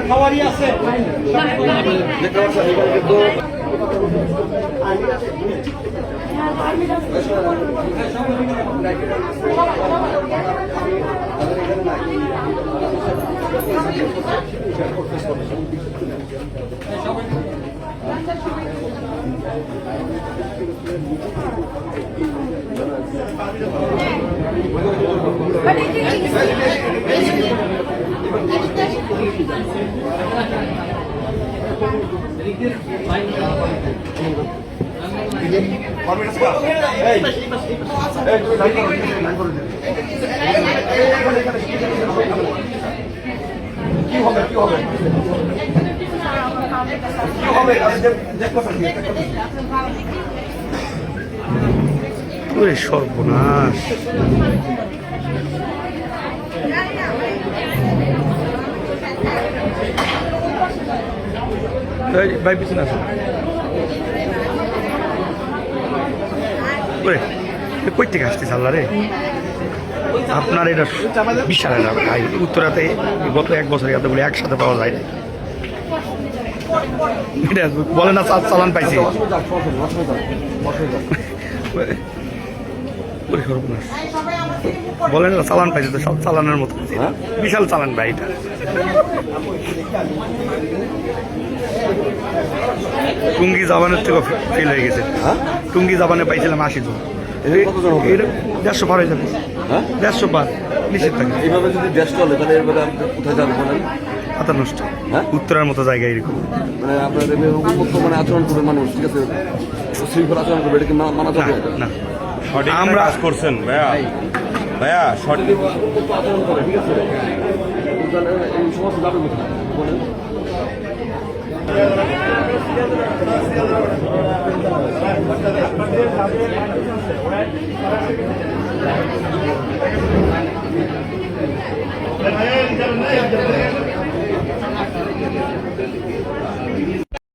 খাওয়ারই আছে। কি হবে কি হবে কি হবে ওরে সর্বনাশ ভাই পিছনে আসো ওরে কই থেকে আসতেছে আল্লাহ রে আপনার এটা বিশাল একটা ভাই উত্তরাতে গত 1 বছর যাতে বলে একসাথে পাওয়া যায় না এটা বলে না চালান পাইছি বলেন না চালান পাইছে তো সব চালানের মতো বিশাল চালান ভাই এটা টুঙ্গি জাবানের থেকে ফেল হয়ে গেছে টুঙ্গি জাবানে পাইছিলাম 80 জন 150 পার হয়ে যাবে 150 পার নিশ্চিত থাকে এইভাবে যদি দেশ চলে তাহলে এরপরে আপনি কোথায় যাবেন বলেন হাতা নষ্ট উত্তরার মতো জায়গায় এরকম মানে আপনার উন্মুক্ত মানে আচরণ করবে মানুষ ঠিক আছে শৃঙ্খলা আচরণ করবে এটা কি মানা যাবে না আমরা কাজ করছেন ভাইয়া ভাইয়া সঠিক আচরণ করে ঠিক আছে এই সমস্ত যাবে কোথায় বলেন